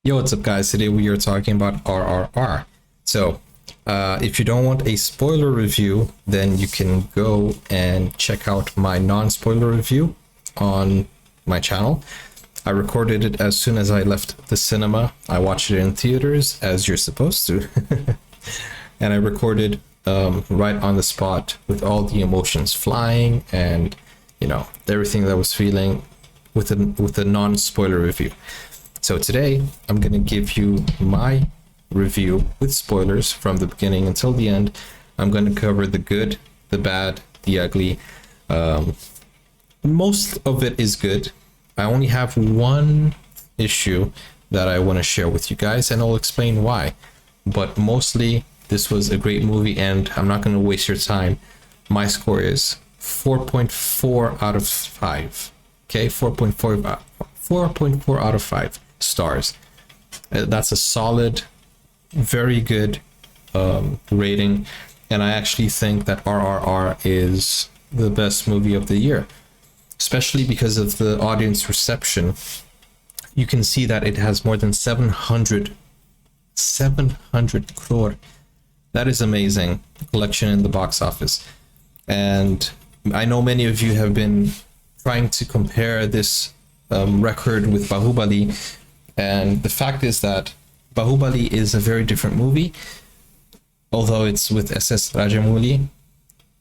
Yo, what's up, guys? Today we are talking about RRR. So, if you don't want a spoiler review, then you can go and check out my non-spoiler review on my channel. I recorded it as soon as I left the cinema. I watched it in theaters, as you're supposed to. And I recorded right on the spot with all the emotions flying and, you know, everything that I was feeling with a non-spoiler review. So today I'm going to give you my review with spoilers from the beginning until the end. I'm going to cover the good, the bad, the ugly. Most of it is good. I only have one issue that I want to share with you guys, and I'll explain why. But mostly this was a great movie, and I'm not going to waste your time. My score is 4.4 out of 5. Okay, 4.4 out of 5 stars. That's a solid, very good rating, and I actually think that RRR is the best movie of the year, especially because of the audience reception. You can see that it has more than 700 crore. That is amazing collection in the box office. And I know many of you have been trying to compare this record with Bahubali, and the fact is that Bahubali is a very different movie. Although it's with SS Rajamouli,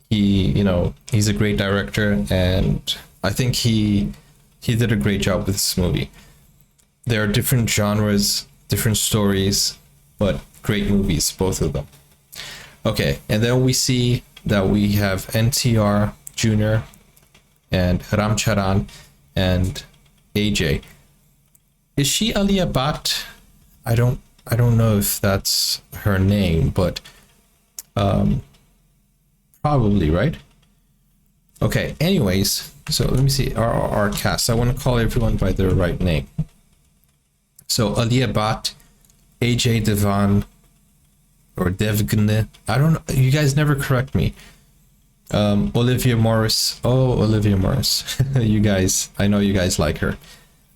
he's a great director, and I think he did a great job with this movie. There are different genres, different stories, but great movies, both of them. Okay, and then we see that we have NTR Jr. and Ram Charan and AJ. Is she Alia Bhatt? I don't know if that's her name, but probably, right? Okay, anyways, so let me see our cast. I want to call everyone by their right name. So Alia Bhatt, AJ Devan, or Devgne. I don't know. You guys never correct me. Olivia Morris. Oh, Olivia Morris. You guys, I know you guys like her.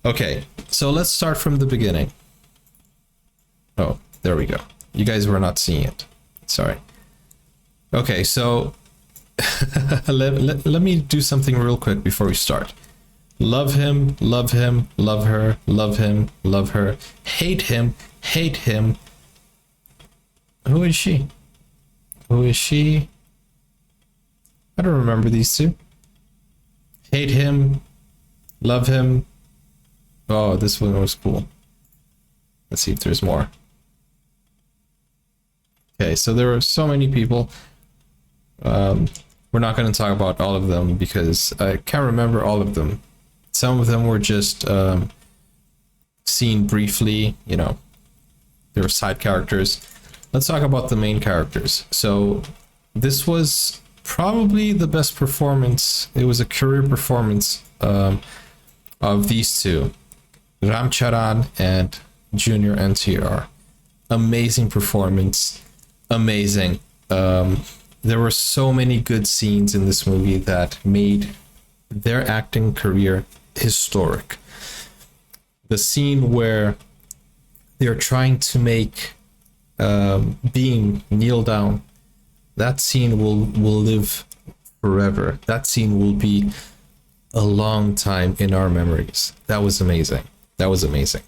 Okay, so let's start from the beginning. Oh, there we go. You guys were not seeing it. Sorry. Okay, so let me do something real quick before we start. Love him, love him, love her, love him, love her. Hate him, hate him. Who is she? Who is she? I don't remember these two. Hate him, love him. Oh, this one was cool. Let's see if there's more. Okay, so there are so many people. We're not going to talk about all of them because I can't remember all of them. Some of them were just seen briefly, you know, they were side characters. Let's talk about the main characters. So this was probably the best performance. It was a career performance of these two, Ram Charan and Junior NTR. Amazing performance. Amazing. There were so many good scenes in this movie that made their acting career historic. The scene where they're trying to make Beam kneel down, that scene will live forever. That scene will be a long time in our memories. That was amazing. That was amazing.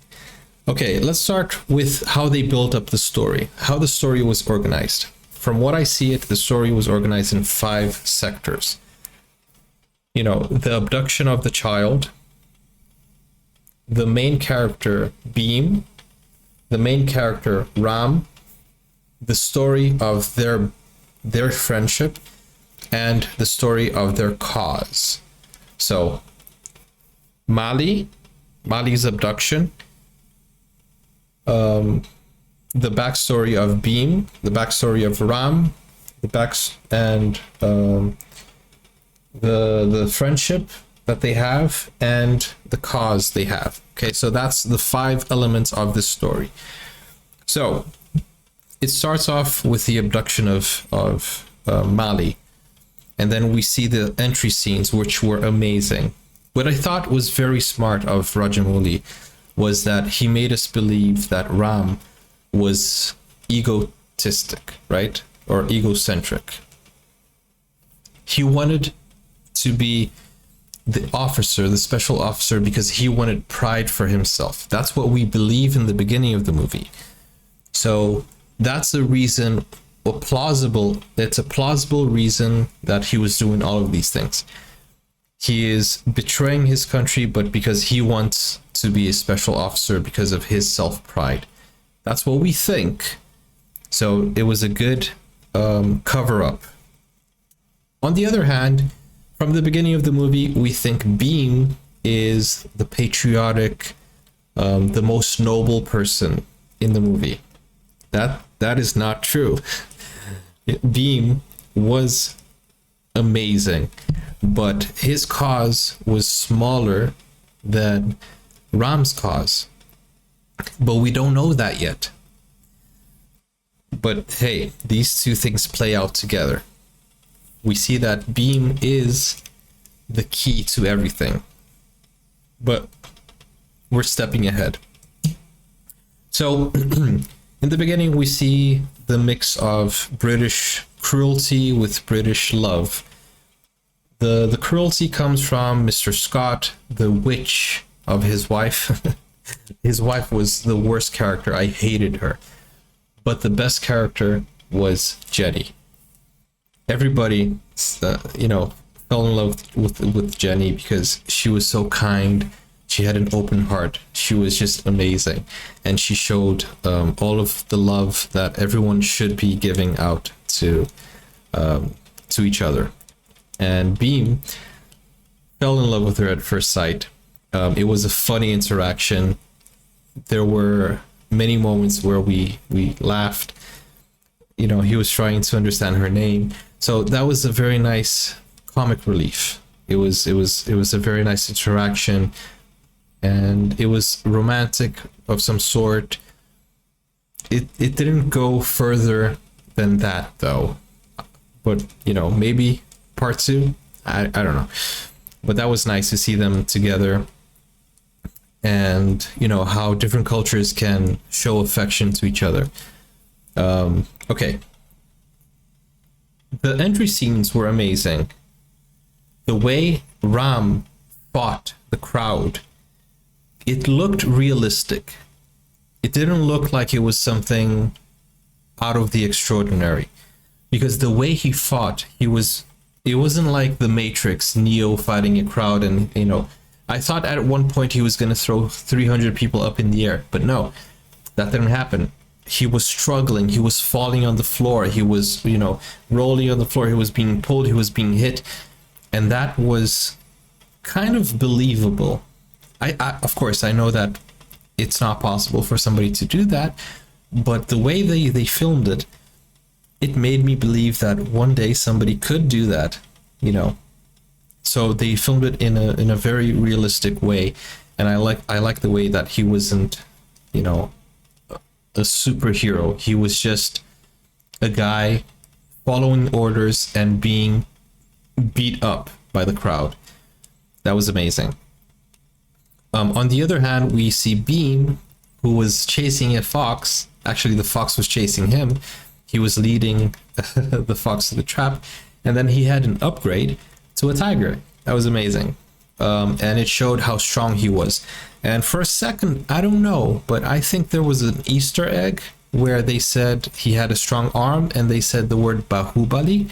Okay, let's start with how they built up the story, how the story was organized. From what I see the story was organized in 5 sectors. You know, the abduction of the child, the main character Beam, the main character Ram, the story of their friendship, and the story of their cause. So Mali's abduction, the backstory of Beam, the backstory of Ram, the friendship that they have, and the cause they have. Okay, so that's the 5 elements of this story. So it starts off with the abduction of Mali, and then we see the entry scenes, which were amazing. What I thought was very smart of Rajamouli was that he made us believe that Ram was egotistic, right? Or egocentric. He wanted to be the officer, the special officer, because he wanted pride for himself. That's what we believe in the beginning of the movie. So that's the reason, it's a plausible reason that he was doing all of these things. He is betraying his country, but because he wants to be a special officer because of his self-pride. That's what we think. So it was a good cover-up. On the other hand, from the beginning of the movie, we think Beam is the patriotic, the most noble person in the movie. That is not true. Beam was amazing, but his cause was smaller than Ram's cause. But we don't know that yet. But hey, these two things play out together. We see that Beam is the key to everything. But we're stepping ahead. So in the beginning, we see the mix of British cruelty with British love. The cruelty comes from Mr. Scott, the witch of his wife. His wife was the worst character. I hated her. But the best character was Jenny. Everybody, fell in love with Jenny because she was so kind. She had an open heart. She was just amazing. And she showed all of the love that everyone should be giving out to each other. And Beam fell in love with her at first sight. It was a funny interaction. There were many moments where we laughed. He was trying to understand her name. So that was a very nice comic relief. It was a very nice interaction, and it was romantic of some sort. It didn't go further than that though. But maybe part 2. I don't know. But that was nice to see them together. And how different cultures can show affection to each other. Okay. The entry scenes were amazing. The way Ram fought the crowd, it looked realistic. It didn't look like it was something out of the extraordinary. Because the way he fought, it wasn't like the Matrix, Neo fighting a crowd and, I thought at one point he was going to throw 300 people up in the air, but no, that didn't happen. He was struggling. He was falling on the floor. He was, rolling on the floor. He was being pulled. He was being hit. And that was kind of believable. Of course, I know that it's not possible for somebody to do that, but the way they filmed it, it made me believe that one day somebody could do that, So they filmed it in a very realistic way, and I like the way that he wasn't, a superhero. He was just a guy following orders and being beat up by the crowd. That was amazing. On the other hand, we see Beam, who was chasing a fox. Actually, the fox was chasing him. He was leading the fox to the trap, and then he had an upgrade to a tiger. That was amazing. And it showed how strong he was. And for a second, I don't know, but I think there was an Easter egg where they said he had a strong arm and they said the word Bahubali.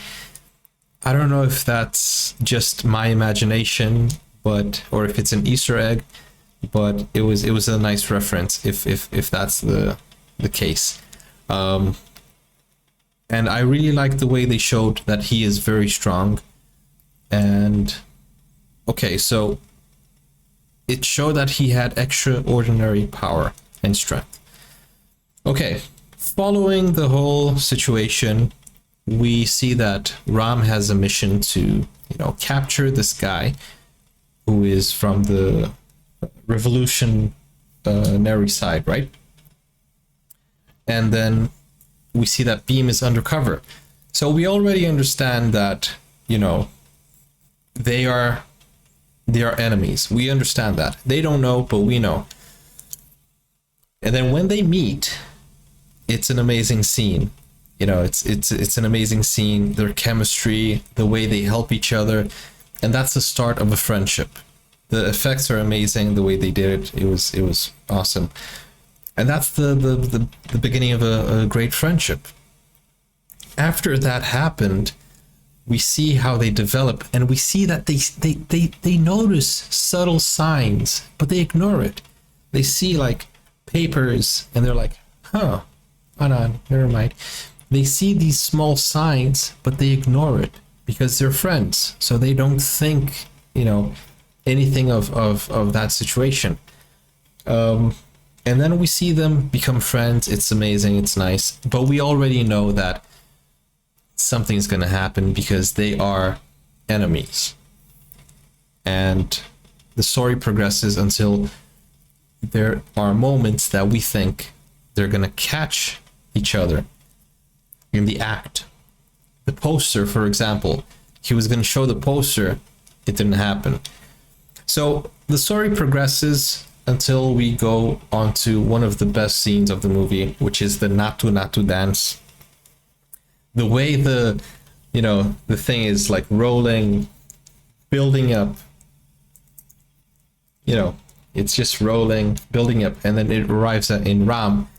I don't know if that's just my imagination, or if it's an Easter egg, but it was a nice reference if that's the case. And I really like the way they showed that he is very strong. And okay, so it showed that he had extraordinary power and strength. Okay, following the whole situation, we see that Ram has a mission to, capture this guy who is from the revolutionary side, right? And then we see that Beam is undercover. So we already understand that, they are enemies. We understand that. They don't know, but we know. And then when they meet, it's an amazing scene. You know, it's an amazing scene. Their chemistry, the way they help each other, and that's the start of a friendship. The effects are amazing. The way they did it, it was awesome, and that's the beginning of a great friendship. After that happened, we see how they develop, and we see that they notice subtle signs, but they ignore it. They see like papers, and they're like, huh, hold on, never mind. They see these small signs, but they ignore it because they're friends. So they don't think, you know, anything of that situation. And then we see them become friends. It's amazing. It's nice. But we already know that something's going to happen because they are enemies. And the story progresses until there are moments that we think they're going to catch each other in the act. The poster, for example, he was going to show the poster, it didn't happen. So the story progresses until we go on to one of the best scenes of the movie, which is the Natu Natu dance. The way the thing is like rolling, building up, you know, it's just rolling, building up, and then it arrives in Ram,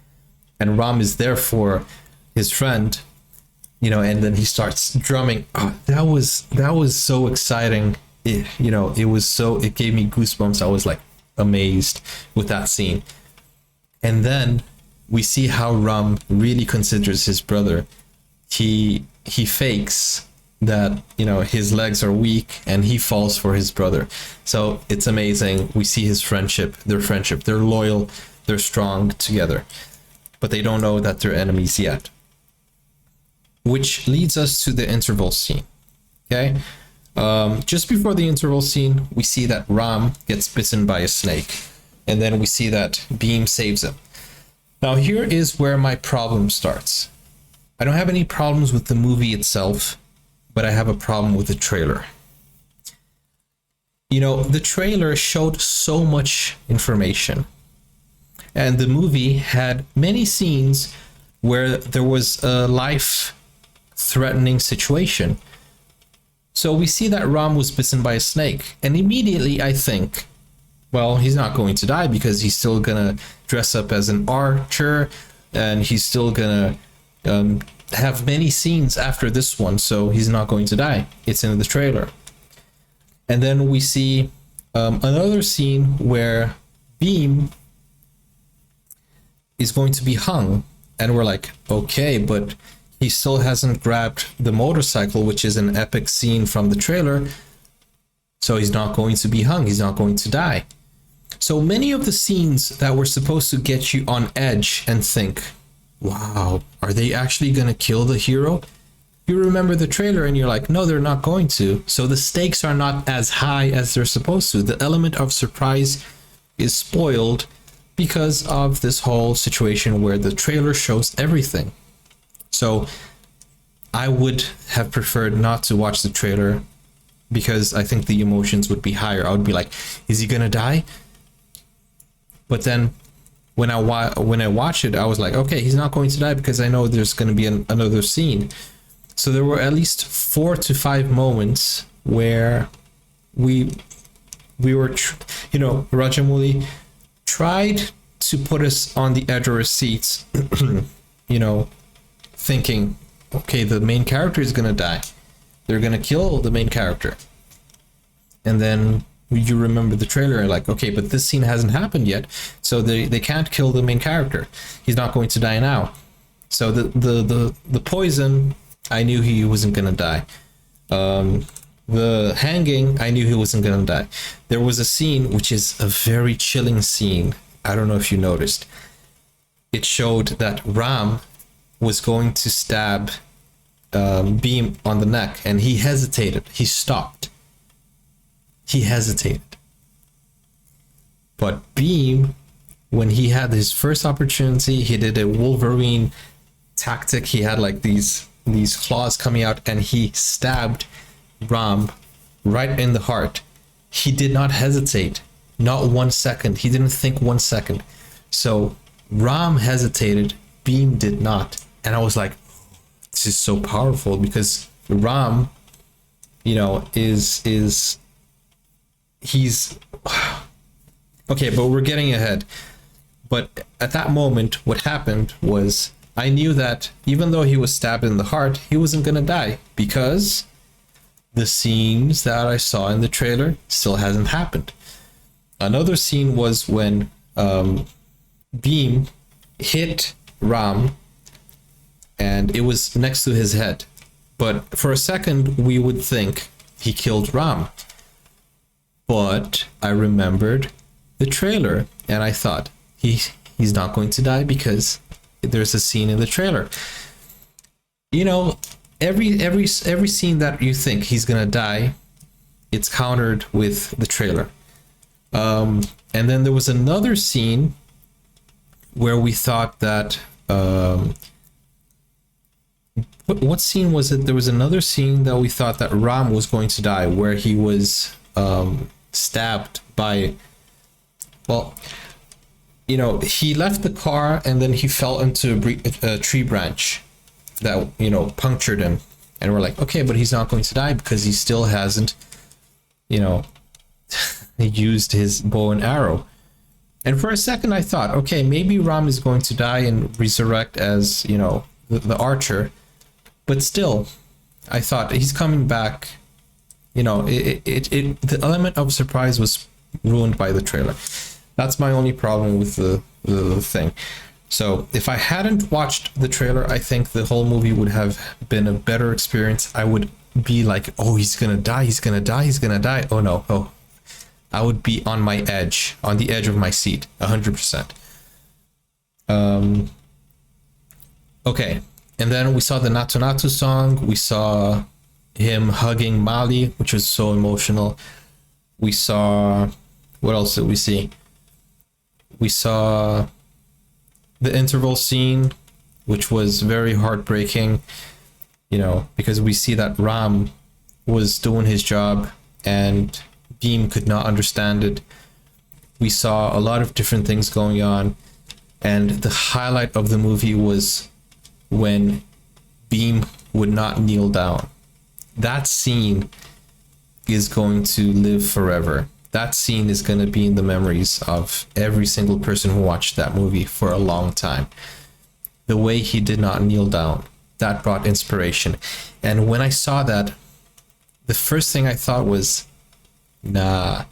and Ram is there for his friend, you know, and then he starts drumming. Oh, that was so exciting. It gave me goosebumps. I was like amazed with that scene. And then we see how Ram really considers his brother. He fakes that, you know, his legs are weak and he falls for his brother. So it's amazing. We see his friendship, they're loyal, they're strong together, but they don't know that they're enemies yet. Which leads us to the interval scene. Okay, just before the interval scene, we see that Ram gets bitten by a snake, and then we see that Beam saves him. Now here is where my problem starts. I don't have any problems with the movie itself, but I have a problem with the trailer. You know, the trailer showed so much information, and the movie had many scenes where there was a life-threatening situation. So we see that Ram was bitten by a snake, and immediately I think, well, he's not going to die because he's still gonna dress up as an archer, and he's still gonna have many scenes after this one, so he's not going to die. It's in the trailer. And then we see another scene where Beam is going to be hung, and we're like, okay, but he still hasn't grabbed the motorcycle, which is an epic scene from the trailer, so he's not going to be hung, he's not going to die. So many of the scenes that were supposed to get you on edge and think, wow, are they actually going to kill the hero? You remember the trailer and you're like, no, they're not going to. So the stakes are not as high as they're supposed to. The element of surprise is spoiled because of this whole situation where the trailer shows everything. So I would have preferred not to watch the trailer because I think the emotions would be higher. I would be like, is he going to die? But then when I watched it, I was like, okay, he's not going to die because I know there's going to be another scene. So there were at least 4 to 5 moments where we were, Rajamouli tried to put us on the edge of our seats, you know, thinking, okay, the main character is going to die. They're going to kill the main character. And then you remember the trailer and like, okay, but this scene hasn't happened yet, so they can't kill the main character. He's not going to die now. So the poison, I knew he wasn't going to die. The hanging, I knew he wasn't going to die. There was a scene which is a very chilling scene. I don't know if you noticed. It showed that Ram was going to stab Beam on the neck, and he hesitated. He stopped. He hesitated. But Beam, when he had his first opportunity, he did a Wolverine tactic. He had like these claws coming out, and he stabbed Ram right in the heart. He did not hesitate, not 1 second. He didn't think 1 second. So Ram hesitated, Beam did not. And I was like, this is so powerful, because Ram, you know, is he's okay, but we're getting ahead. But at that moment, what happened was I knew that even though he was stabbed in the heart, he wasn't gonna die, because the scenes that I saw in the trailer still hasn't happened. Another scene was when Beam hit Ram and it was next to his head. But for a second, we would think he killed Ram. But I remembered the trailer and I thought he's not going to die because there's a scene in the trailer. You know, every scene that you think he's gonna die, it's countered with the trailer. And then there was another scene where we thought that what scene was it? There was another scene that we thought that Ram was going to die, where he was stabbed by, well, you know, he left the car and then he fell into a tree branch that, you know, punctured him, and we're like, okay, but he's not going to die because he still hasn't, you know, he used his bow and arrow. And for a second I thought, okay, maybe Ram is going to die and resurrect as, you know, the archer. But still, I thought he's coming back. You know, the element of surprise was ruined by the trailer. That's my only problem with the thing. So if I hadn't watched the trailer, I think the whole movie would have been a better experience. I would be like, oh, he's gonna die, he's gonna die, he's gonna die. Oh no, oh. I would be on my edge, on the edge of my seat, 100%. Okay, and then we saw the Natu Natu song. We saw him hugging Mali, which was so emotional. We saw, what else did we see? We saw the interval scene, which was very heartbreaking, you know, because we see that Ram was doing his job and Beam could not understand it. We saw a lot of different things going on, and the highlight of the movie was when Beam would not kneel down. That scene is going to live forever. That scene is going to be in the memories of every single person who watched that movie for a long time. The way he did not kneel down, that brought inspiration. And when I saw that, the first thing I thought was, nah,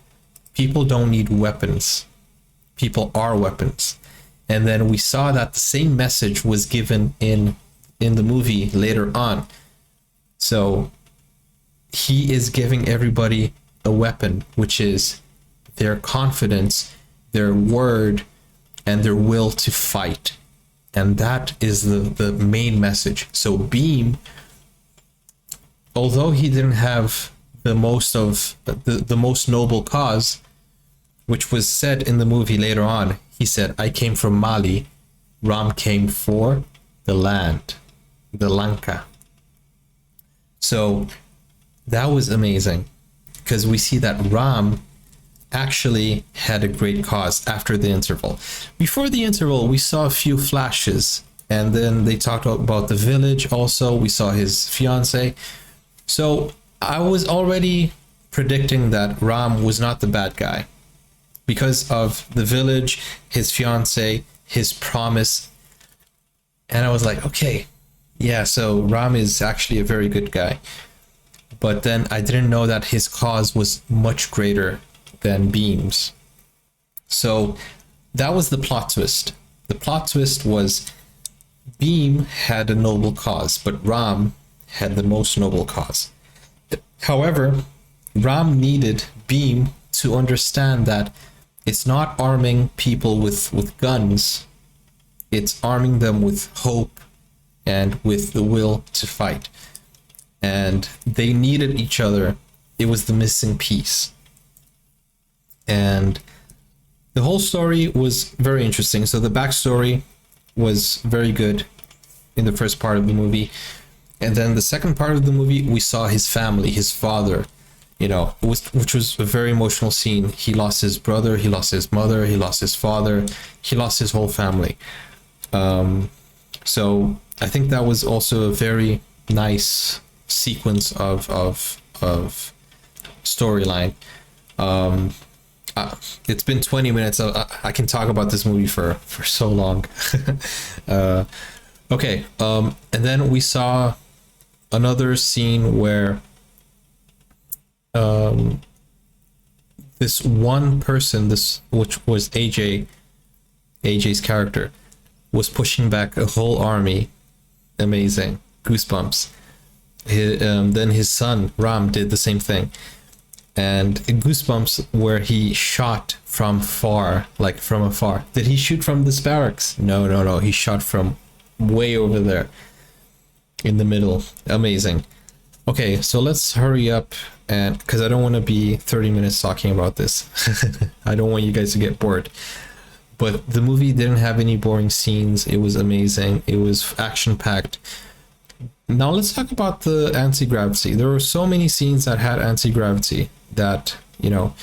people don't need weapons. People are weapons. And then we saw that the same message was given in the movie later on. So he is giving everybody a weapon, which is their confidence, their word, and their will to fight. And that is the main message. So Beam, although he didn't have the most noble cause, which was said in the movie later on, he said, I came from Mali, Ram came for the land, the Lanka. So that was amazing, because we see that Ram actually had a great cause after the interval. Before the interval, we saw a few flashes, and then they talked about the village also. We saw his fiance. So I was already predicting that Ram was not the bad guy because of the village, his fiance, his promise. And I was like, okay, yeah, so Ram is actually a very good guy. But then I didn't know that his cause was much greater than Beam's. So that was the plot twist. The plot twist was Beam had a noble cause, but Ram had the most noble cause. However, Ram needed Beam to understand that it's not arming people with guns, it's arming them with hope and with the will to fight. And they needed each other. It was the missing piece. And the whole story was very interesting. So the backstory was very good in the first part of the movie. And then the second part of the movie, we saw his family, his father, you know, which was a very emotional scene. He lost his brother, he lost his mother, he lost his father, he lost his whole family. So I think that was also a very nice sequence of storyline. It's been 20 minutes. I can talk about this movie for so long. Okay, and then we saw another scene where this one person, which was AJ's character, was pushing back a whole army. Amazing. Goosebumps. Then his son Ram did the same thing, and Goosebumps, where he shot from far, like from afar. Did he shoot from this barracks? No, he shot from way over there in the middle. Amazing. Okay, so let's hurry up, and because I don't want to be 30 minutes talking about this. I don't want you guys to get bored. But the movie didn't have any boring scenes. It was amazing. It was action packed. Now let's talk about the anti-gravity. There were so many scenes that had anti-gravity that, you know,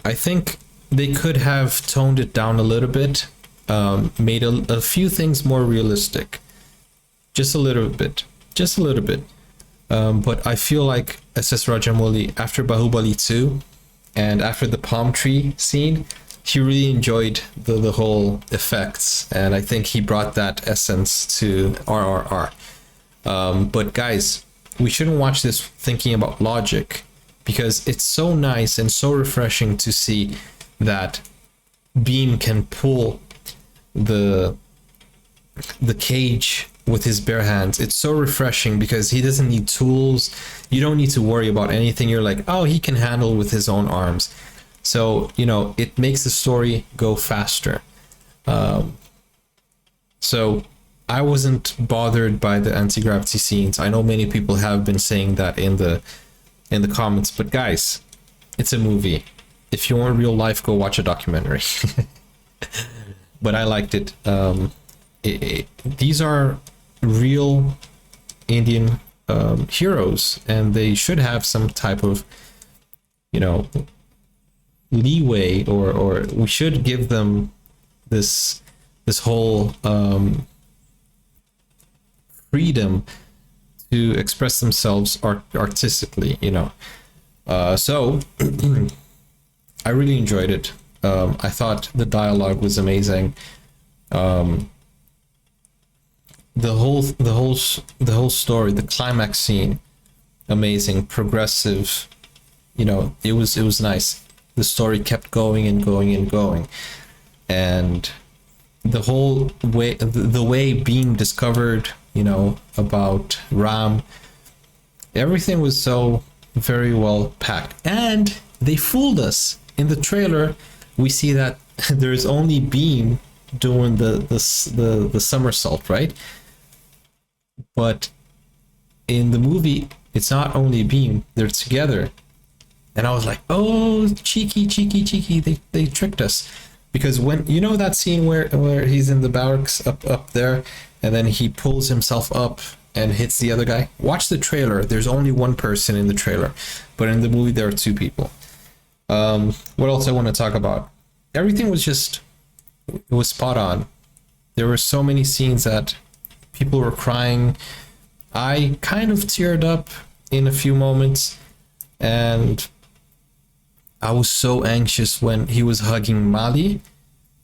I think they could have toned it down a little bit, made a few things more realistic. Just a little bit. But I feel like SS Rajamouli, after Bahubali 2 and after the palm tree scene, he really enjoyed the whole effects, and I think he brought that essence to RRR. But guys, we shouldn't watch this thinking about logic, because it's so nice and so refreshing to see that Beam can pull the cage with his bare hands. It's so refreshing because he doesn't need tools. You don't need to worry about anything. You're like, oh, he can handle with his own arms. So, you know, it makes the story go faster. So I wasn't bothered by the anti-gravity scenes. I know many people have been saying that in the comments, but guys, it's a movie. If you want real life, go watch a documentary. But I liked it. These are real Indian heroes, and they should have some type of, you know, leeway, or we should give them this whole freedom to express themselves artistically, you know. So I really enjoyed it. I thought the dialogue was amazing. The whole story, the climax scene, amazing, progressive. You know, it was nice. The story kept going and going and going, and the whole way, the way Beam discovered, you know, about Ram, everything was so very well packed. And they fooled us. In the trailer, we see that there's only Beam doing the somersault, right? But in the movie, it's not only Beam, they're together. And I was like, oh, cheeky. They tricked us. Because when, you know that scene where he's in the barracks up there, and then he pulls himself up and hits the other guy? Watch the trailer. There's only one person in the trailer. But in the movie, there are two people. What else I want to talk about? Everything was just, it was spot on. There were so many scenes that people were crying. I kind of teared up in a few moments, and I was so anxious when he was hugging Mali.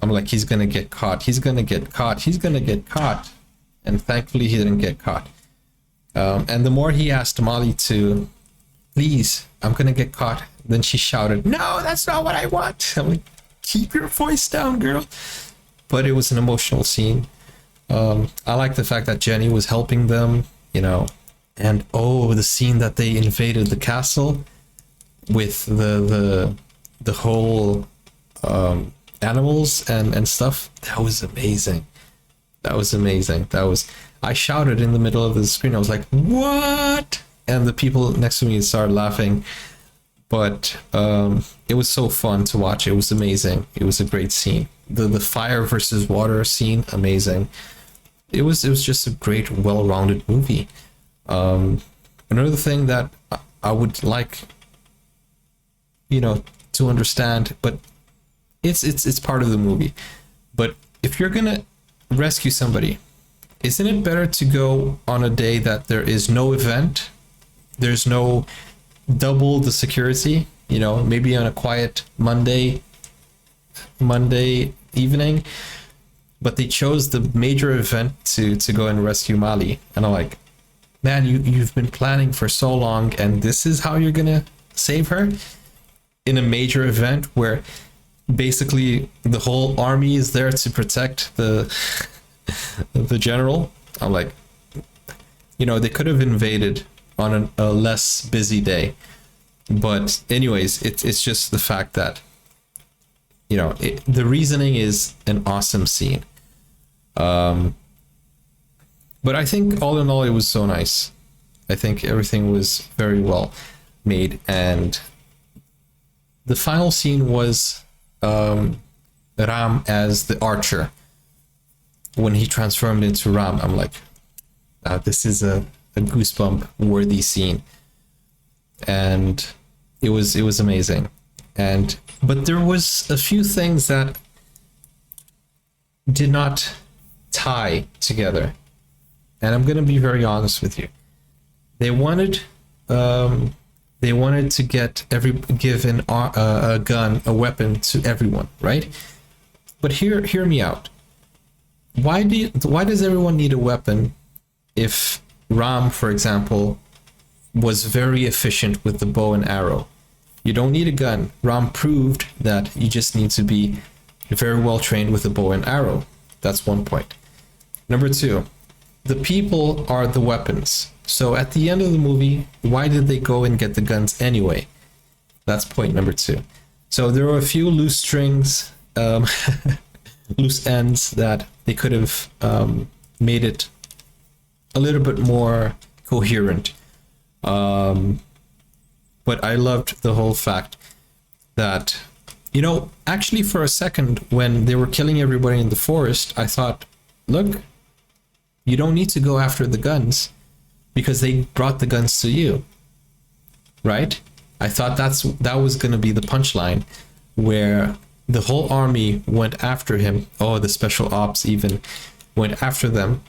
I'm like, he's gonna get caught. And thankfully he didn't get caught. And the more he asked Mali to, please, I'm gonna get caught, then she shouted, no, that's not what I want. I'm like, keep your voice down, girl. But it was an emotional scene. I like the fact that Jenny was helping them, you know, and the scene that they invaded the castle with the whole animals and stuff. That was amazing. I shouted in the middle of the screen. I was like, what? And the people next to me started laughing. But it was so fun to watch. It was amazing. It was a great scene. The fire versus water scene, amazing. It was just a great, well-rounded movie. Another thing that I would like you know, to understand, but it's part of the movie. But if you're gonna rescue somebody, isn't it better to go on a day that there is no event? There's no double the security, you know, maybe on a quiet Monday evening, but they chose the major event to go and rescue Mali. And I'm like, man, you've been planning for so long, and this is how you're gonna save her in a major event where basically the whole army is there to protect the general. I'm like, you know, they could have invaded on a less busy day. But anyways, it's just the fact that, you know, the reasoning is an awesome scene. But I think all in all, it was so nice. I think everything was very well made. And the final scene was Ram as the archer. When he transformed into Ram, I'm like, this is a goosebump worthy scene. And it was amazing. But there was a few things that did not tie together, and I'm gonna be very honest with you. They wanted to give a gun, a weapon to everyone, right? But hear me out. Why does everyone need a weapon if Ram, for example, was very efficient with the bow and arrow? You don't need a gun. Ram proved that you just need to be very well trained with a bow and arrow. That's one point. Number two, the people are the weapons. So at the end of the movie, why did they go and get the guns anyway? That's point number two. So there were a few loose strings, loose ends that they could have made it a little bit more coherent. But I loved the whole fact that, you know, actually for a second when they were killing everybody in the forest, I thought, look, you don't need to go after the guns because they brought the guns to you, right? I thought that was going to be the punchline, where the whole army went after him. Oh, the special ops even went after them,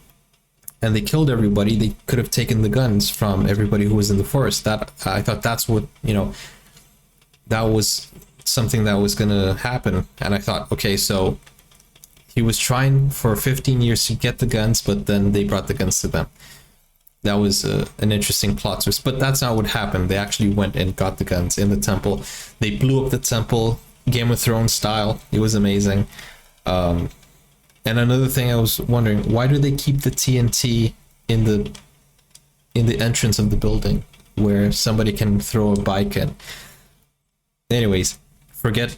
and they killed everybody. They could have taken the guns from everybody who was in the forest. That I thought that's what, you know, that was something that was gonna happen. And I thought, okay, so he was trying for 15 years to get the guns, but then they brought the guns to them. That was an interesting plot twist, but that's not what happened. They actually went and got the guns in the temple. They blew up the temple, Game of Thrones style. It was amazing. And another thing I was wondering, why do they keep the TNT in the entrance of the building where somebody can throw a bike in? Anyways, forget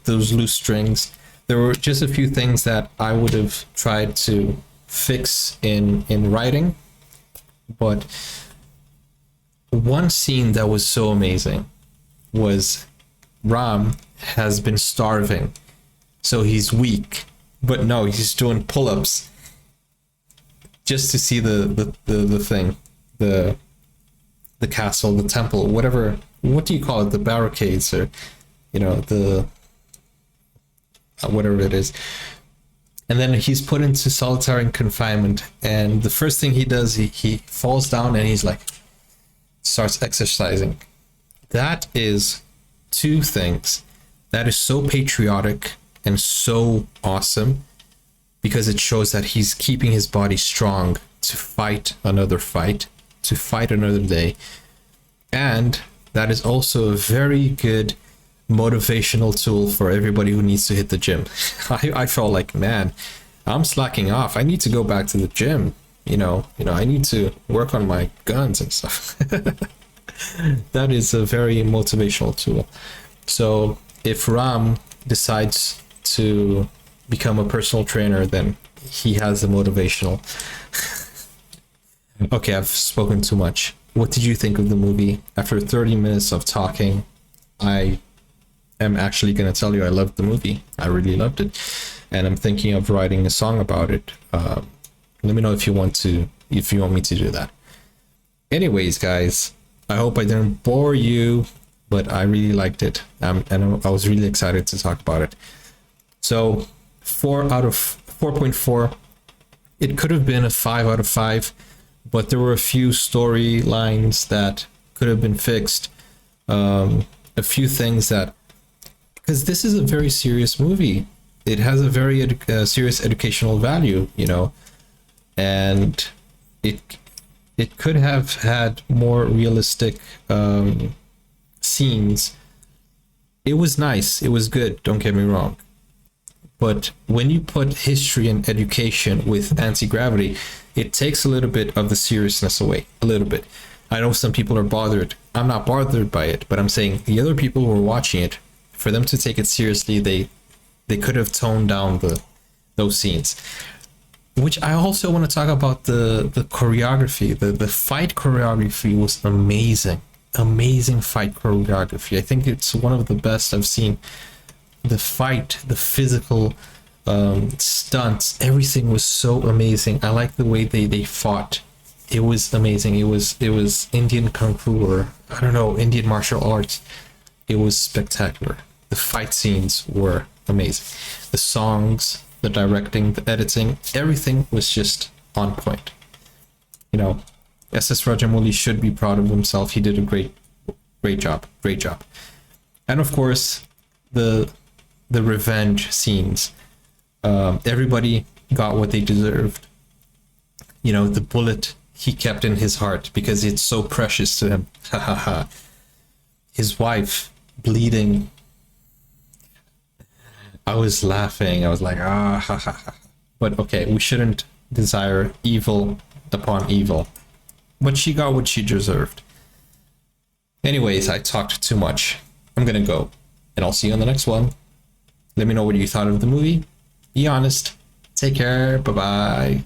those loose strings. There were just a few things that I would have tried to fix in writing, but one scene that was so amazing was Ram has been starving, so he's weak. But no, he's doing pull-ups just to see the thing, the castle, the temple, whatever. What do you call it? The barricades, or, you know, the whatever it is. And then he's put into solitary confinement, and the first thing he does, he falls down and he's like, starts exercising. That is two things. That is so patriotic and so awesome, because it shows that he's keeping his body strong to fight another fight, to fight another day. And that is also a very good motivational tool for everybody who needs to hit the gym. I felt like, man, I'm slacking off. I need to go back to the gym. You know, I need to work on my guns and stuff. That is a very motivational tool. So if Ram decides to become a personal trainer, then he has a motivational. Okay, I've spoken too much. What did you think of the movie? After 30 minutes of talking, I am actually going to tell you I loved the movie. I really loved it, and I'm thinking of writing a song about it. Let me know if you want me to do that. Anyways, guys, I hope I didn't bore you but I really liked it, and I was really excited to talk about it. So 4 out of 4.4. It could have been a 5 out of 5, but there were a few storylines that could have been fixed. A few things that, because this is a very serious movie, it has a very serious educational value, you know, and it could have had more realistic scenes. It was nice, it was good, don't get me wrong, but when you put history and education with anti-gravity, it takes a little bit of the seriousness away, a little bit. I know some people are bothered. I'm not bothered by it, but I'm saying the other people who were watching it, for them to take it seriously, they could have toned down those scenes. Which I also want to talk about the choreography. The fight choreography was amazing. Amazing fight choreography. I think it's one of the best I've seen. The fight, the physical stunts, everything was so amazing. I like the way they fought. It was amazing. It was Indian kung fu, or I don't know, Indian martial arts. It was spectacular. The fight scenes were amazing. The songs, the directing, the editing, everything was just on point. You know, SS Rajamouli should be proud of himself. He did a great job. And of course, the revenge scenes. Everybody got what they deserved. You know, the bullet he kept in his heart because it's so precious to him. Ha ha ha. His wife bleeding. I was laughing. I was like, ah, ha ha ha. But okay, we shouldn't desire evil upon evil. But she got what she deserved. Anyways, I talked too much. I'm gonna go. And I'll see you on the next one. Let me know what you thought of the movie. Be honest. Take care. Bye-bye.